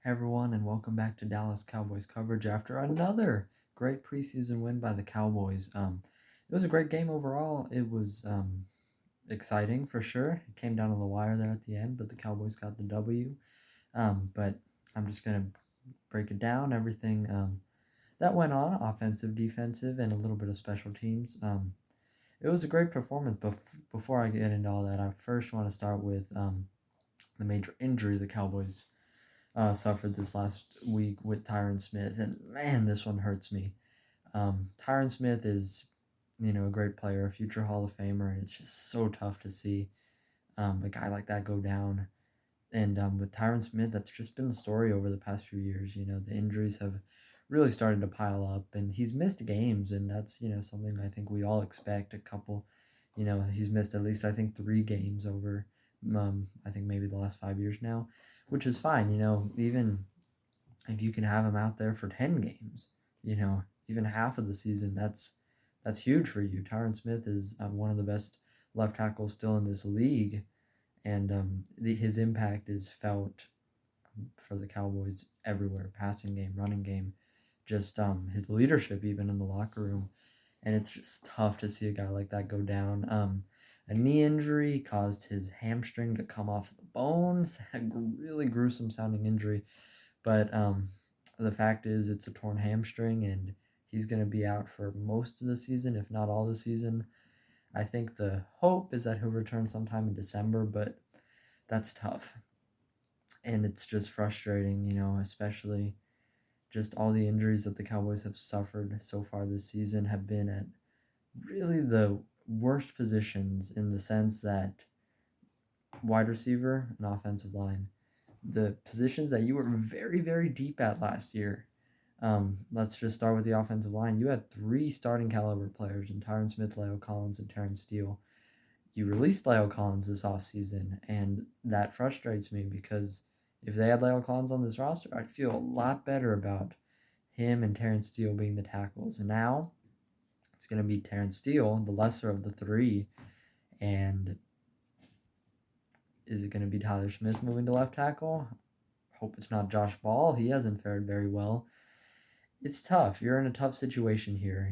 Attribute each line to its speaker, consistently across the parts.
Speaker 1: Hey everyone, and welcome back to Dallas Cowboys coverage after another great preseason win by the Cowboys. It was a great game overall. It was exciting for sure. It came down to the wire there at the end, but the Cowboys got the W. But I'm just gonna break it down. Everything that went on, offensive, defensive, and a little bit of special teams. It was a great performance. Before I get into all that, I first want to start with the major injury the Cowboys suffered this last week with Tyron Smith, and man, this one hurts me. Tyron Smith is, a great player, a future Hall of Famer, and it's just so tough to see a guy like that go down. And with Tyron Smith, that's just been the story over the past few years. The injuries have really started to pile up, and he's missed games, and that's something I think we all expect. A couple, he's missed at least I think 3 games over, I think maybe the last 5 years now, which is fine. Even if you can have him out there for 10 games, even half of the season, that's huge for you. Tyron Smith is one of the best left tackles still in this league, and his impact is felt for the Cowboys everywhere, passing game, running game, just his leadership even in the locker room. And it's just tough to see a guy like that go down. A knee injury caused his hamstring to come off the bones. A really gruesome sounding injury. But the fact is, it's a torn hamstring, and he's going to be out for most of the season, if not all the season. I think the hope is that he'll return sometime in December, but that's tough. And it's just frustrating, especially just all the injuries that the Cowboys have suffered so far this season have been at really the worst positions, in the sense that wide receiver and offensive line, the positions that you were very, very deep at last year. Let's just start with the offensive line. You had 3 starting caliber players in Tyron Smith, La'el Collins, and Terrence Steele. You released La'el Collins this offseason, and that frustrates me because if they had La'el Collins on this roster, I'd feel a lot better about him and Terrence Steele being the tackles. And now it's going to be Terrence Steele, the lesser of the 3, and is it going to be Tyler Smith moving to left tackle? Hope it's not Josh Ball. He hasn't fared very well. It's tough. You're in a tough situation here,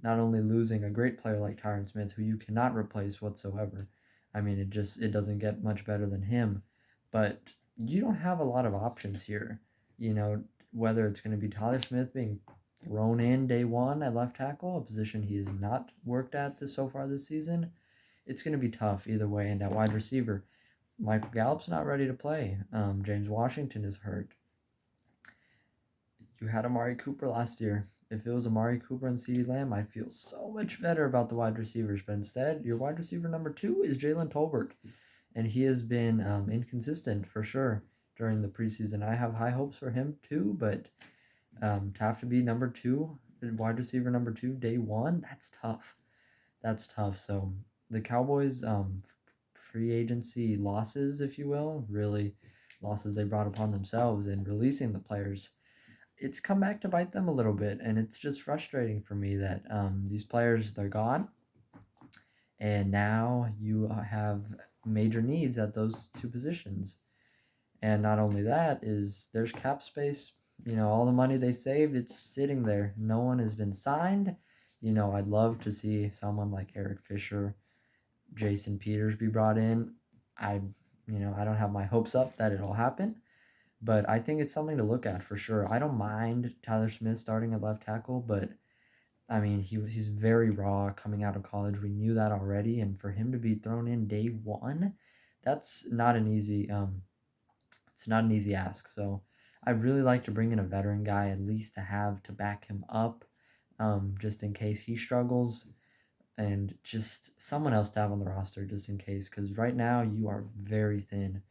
Speaker 1: not only losing a great player like Tyron Smith, who you cannot replace whatsoever. I mean, it doesn't get much better than him, but you don't have a lot of options here. Whether it's going to be Tyler Smith being thrown in day one at left tackle, a position he has not worked at so far this season, it's going to be tough either way. And at wide receiver, Michael Gallup's not ready to play. James Washington is hurt. You had Amari Cooper last year. If it was Amari Cooper and CeeDee Lamb, I'd feel so much better about the wide receivers. But instead, your wide receiver number 2 is Jalen Tolbert. And he has been inconsistent for sure during the preseason. I have high hopes for him too, but to have to be number 2, wide receiver number 2, day one, that's tough. That's tough. So the Cowboys' free agency losses, if you will, really losses they brought upon themselves in releasing the players, it's come back to bite them a little bit, and it's just frustrating for me that these players, they're gone, and now you have major needs at those 2 positions. And not only that, is there's cap space. All the money they saved, it's sitting there. No one has been signed. I'd love to see someone like Eric Fisher, Jason Peters be brought in. I don't have my hopes up that it'll happen, but I think it's something to look at for sure. I don't mind Tyler Smith starting at left tackle, but I mean, he's very raw coming out of college. We knew that already, and for him to be thrown in day one, that's not an easy it's not an easy ask. So I'd really like to bring in a veteran guy, at least to have to back him up, just in case he struggles, and just someone else to have on the roster just in case, because right now you are very thin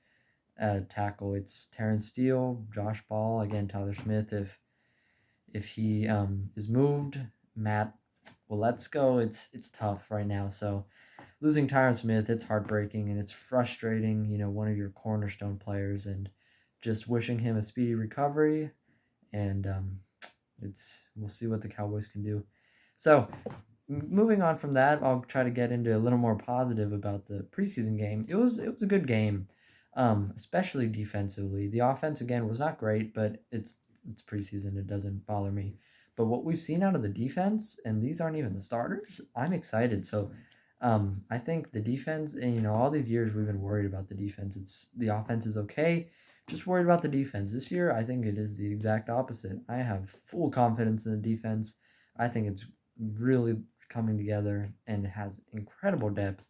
Speaker 1: at tackle. It's Terrence Steele, Josh Ball, again Tyler Smith. If he is moved, Matt, well, let's go. It's tough right now. So losing Tyron Smith, it's heartbreaking and it's frustrating. One of your cornerstone players, and just wishing him a speedy recovery. And we'll see what the Cowboys can do. So moving on from that, I'll try to get into a little more positive about the preseason game. It was a good game. especially defensively. The offense again was not great, but it's preseason. It doesn't bother me. But what we've seen out of the defense, and these aren't even the starters, I'm excited. So, I think the defense, and all these years we've been worried about the defense. It's the offense is okay, just worried about the defense. This year, I think it is the exact opposite. I have full confidence in the defense. I think it's really coming together and has incredible depth.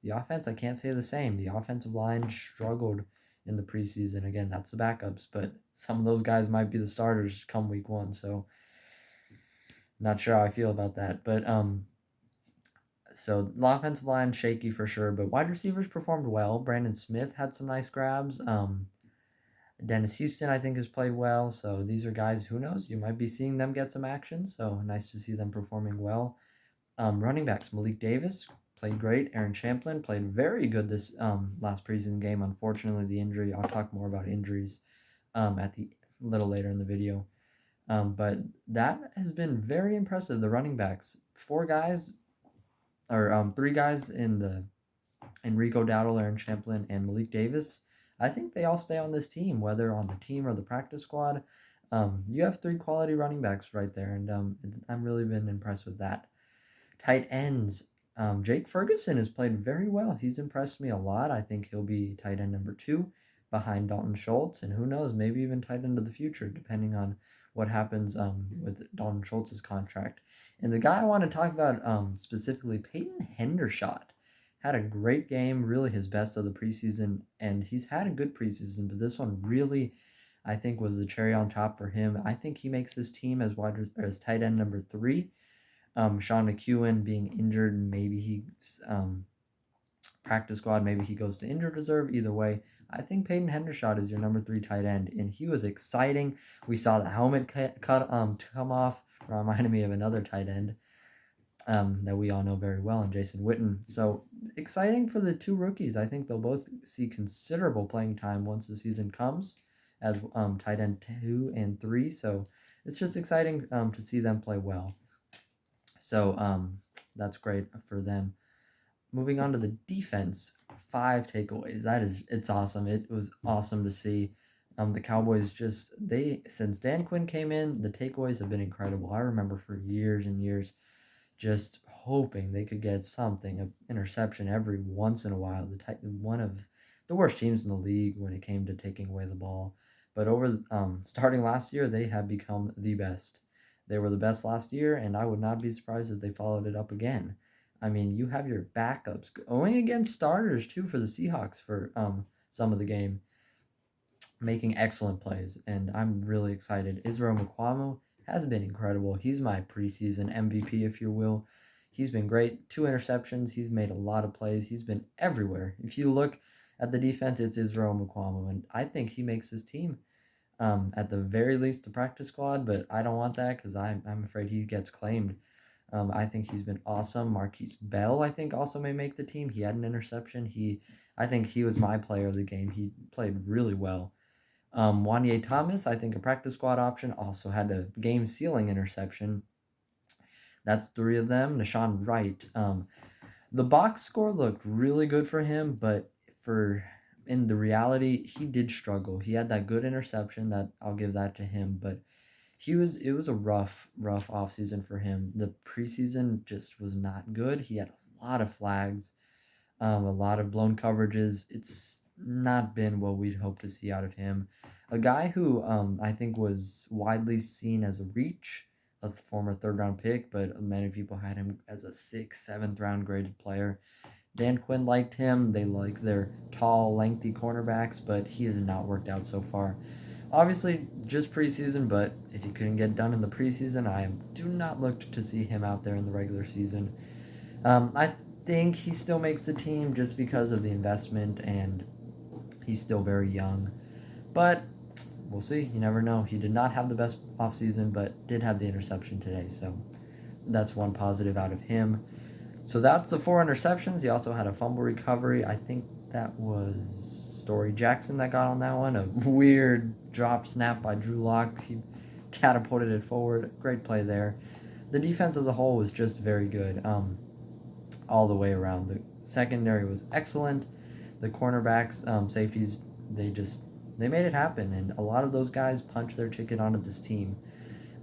Speaker 1: The offense, I can't say the same. The offensive line struggled in the preseason. Again, that's the backups, but some of those guys might be the starters come week one. So, not sure how I feel about that. But so the offensive line shaky for sure, but wide receivers performed well. Brandon Smith had some nice grabs. Dennis Houston, I think, has played well. So these are guys, who knows? You might be seeing them get some action. So nice to see them performing well. Running backs, Malik Davis played great. Aaron Shampklin played very good this last preseason game. Unfortunately, the injury, I'll talk more about injuries at the little later in the video. But that has been very impressive. The running backs, three guys in Rico Dowdle, Aaron Champlin, and Malik Davis. I think they all stay on this team, whether on the team or the practice squad. You have three quality running backs right there, and I've really been impressed with that. Tight ends, Jake Ferguson has played very well. He's impressed me a lot. I think he'll be tight end number 2 behind Dalton Schultz, and who knows, maybe even tight end of the future, depending on what happens with Dalton Schultz's contract. And the guy I want to talk about specifically, Peyton Hendershot, had a great game, really his best of the preseason, and he's had a good preseason, but this one really, I think, was the cherry on top for him. I think he makes his team as tight end number 3. Sean McEwen being injured, maybe he's practice squad, maybe he goes to injured reserve. Either way, I think Peyton Hendershot is your number 3 tight end, and he was exciting. We saw the helmet cut come off, reminded me of another tight end that we all know very well, and Jason Witten. So exciting for the 2 rookies. I think they'll both see considerable playing time once the season comes as tight end 2 and 3. So it's just exciting to see them play well. So that's great for them. Moving on to the defense, 5 takeaways. It's awesome. It was awesome to see. The Cowboys since Dan Quinn came in, the takeaways have been incredible. I remember for years and years just hoping they could get something, an interception every once in a while. One of the worst teams in the league when it came to taking away the ball. But over starting last year, they have become the best. They were the best last year, and I would not be surprised if they followed it up again. I mean, you have your backups going against starters, too, for the Seahawks for some of the game, making excellent plays, and I'm really excited. Israel Mukuamu has been incredible. He's my preseason MVP, if you will. He's been great. 2 interceptions. He's made a lot of plays. He's been everywhere. If you look at the defense, it's Israel Mukuamu, and I think he makes his team. At the very least, the practice squad, but I don't want that because I'm afraid he gets claimed. I think he's been awesome. Markquese Bell, I think, also may make the team. He had an interception. I think he was my player of the game. He played really well. Juanyeh Thomas, I think a practice squad option, also had a game-sealing interception. That's 3 of them. Nashon Wright. The box score looked really good for him, but in the reality, he did struggle. He had that good interception, that I'll give that to him, but it was a rough offseason for him. The preseason just was not good. He had a lot of flags, a lot of blown coverages. It's not been what we'd hope to see out of him. A guy who I think was widely seen as a reach, a former 3rd-round pick, but many people had him as a 6th, 7th-round graded player. Dan Quinn liked him. They like their tall, lengthy cornerbacks, but he has not worked out so far. Obviously, just preseason, but if he couldn't get done in the preseason, I do not look to see him out there in the regular season. I think he still makes the team just because of the investment, and he's still very young. But we'll see. You never know. He did not have the best offseason, but did have the interception today, so that's one positive out of him. So that's the 4 interceptions. He also had a fumble recovery. I think that was Story Jackson that got on that one. A weird drop snap by Drew Lock. He catapulted it forward. Great play there. The defense as a whole was just very good all the way around. The secondary was excellent. The cornerbacks, safeties they made it happen, and a lot of those guys punched their ticket onto this team.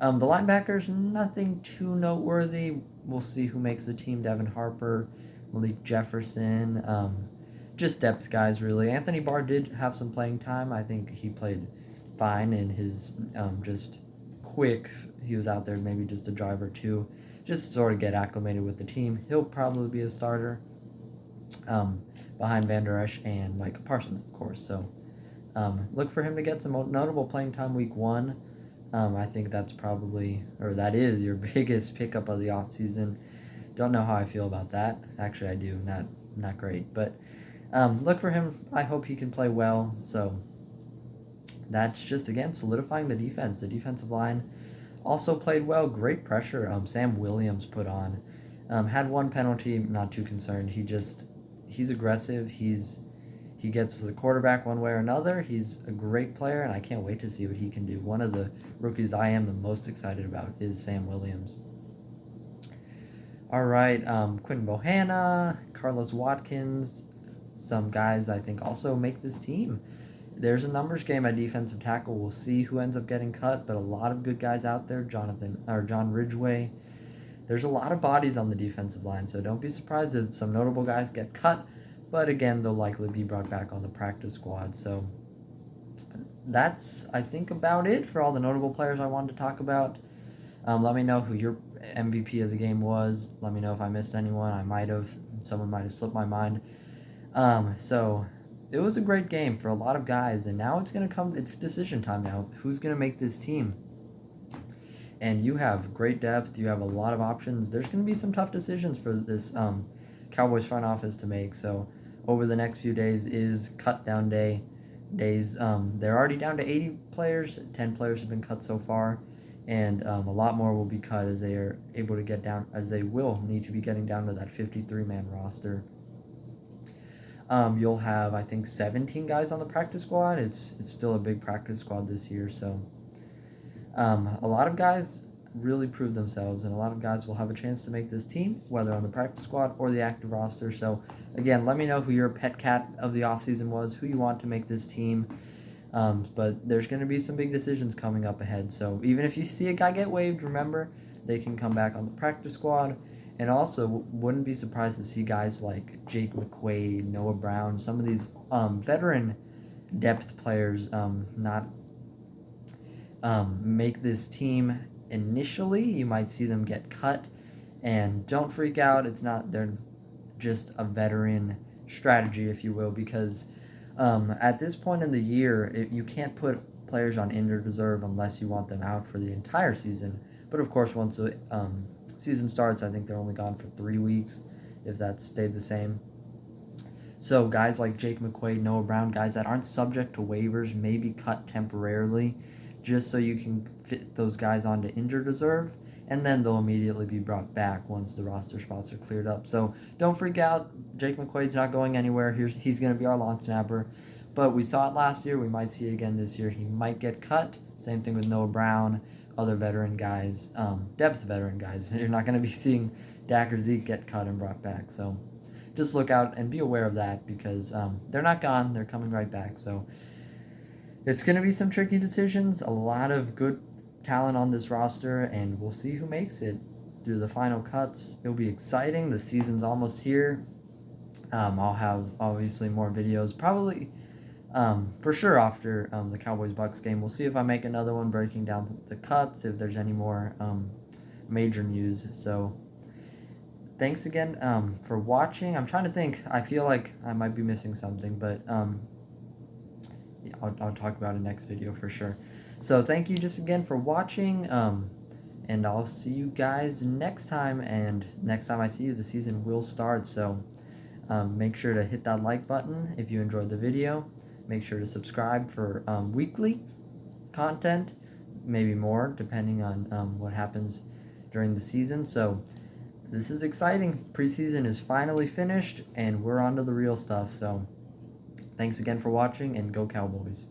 Speaker 1: The linebackers, nothing too noteworthy. We'll see who makes the team. Devin Harper, Malik Jefferson, just depth guys, really. Anthony Barr did have some playing time. I think he played fine in his just quick. He was out there maybe just a drive or two, just to sort of get acclimated with the team. He'll probably be a starter behind Van Der Esch and Micah Parsons, of course. So look for him to get some notable playing time week 1. I think that is your biggest pickup of the offseason. Don't know how I feel about that. Actually, I do. Not great. But look for him. I hope he can play well. So that's just, again, solidifying the defense. The defensive line also played well. Great pressure Sam Williams put on. Had one penalty. Not too concerned. He's aggressive. He gets the quarterback one way or another. He's a great player, and I can't wait to see what he can do. One of the rookies I am the most excited about is Sam Williams. All right, Quinton Bohanna, Carlos Watkins, some guys I think also make this team. There's a numbers game at defensive tackle. We'll see who ends up getting cut, but a lot of good guys out there. John Ridgeway. There's a lot of bodies on the defensive line, so don't be surprised if some notable guys get cut. But again, they'll likely be brought back on the practice squad. So that's, I think, about it for all the notable players I wanted to talk about. Let me know who your MVP of the game was. Let me know if I missed anyone. Someone might have slipped my mind. So it was a great game for a lot of guys, and now it's decision time now. Who's going to make this team? And you have great depth. You have a lot of options. There's going to be some tough decisions for this Cowboys front office to make. So over the next few days is cut down days. They're already down to 80 players. 10 players have been cut so far, and a lot more will be cut as they are able to get down, as they will need to be getting down to that 53-man roster. You'll have, I think, 17 guys on the practice squad. It's still a big practice squad this year, so a lot of guys really proved themselves, and a lot of guys will have a chance to make this team, whether on the practice squad or the active roster. So again, let me know who your pet cat of the offseason was, who you want to make this team. But there's going to be some big decisions coming up ahead. So even if you see a guy get waived, remember, they can come back on the practice squad. And also, wouldn't be surprised to see guys like Jake McQuaid, Noah Brown, some of these veteran depth players not make this team initially. You might see them get cut, and don't freak out. They're just a veteran strategy, if you will, because at this point in the year, you can't put players on injured reserve unless you want them out for the entire season. But of course, once the season starts, I think they're only gone for 3 weeks, if that's stayed the same. So guys like Jake McQuaid, Noah Brown, guys that aren't subject to waivers may be cut temporarily, just so you can fit those guys onto injured reserve, and then they'll immediately be brought back once the roster spots are cleared up. So don't freak out. Jake McQuaid's not going anywhere. He's going to be our long snapper. But we saw it last year. We might see it again this year. He might get cut. Same thing with Noah Brown, other veteran guys, depth veteran guys. You're not going to be seeing Dak or Zeke get cut and brought back. So just look out and be aware of that, because they're not gone. They're coming right back. So it's going to be some tricky decisions, a lot of good talent on this roster, and we'll see who makes it through the final cuts. It'll be exciting. The season's almost here. I'll have, obviously, more videos, probably for sure after the Cowboys-Bucks game. We'll see if I make another one breaking down the cuts, if there's any more major news. So thanks again for watching. I'm trying to think. I feel like I might be missing something, but I'll talk about it next video for sure. So thank you just again for watching, and I'll see you guys next time. And next time I see you, the season will start. So make sure to hit that like button if you enjoyed the video. Make sure to subscribe for weekly content, maybe more, depending on what happens during the season. So this is exciting. Preseason is finally finished, and we're on to the real stuff. So thanks again for watching, and go Cowboys.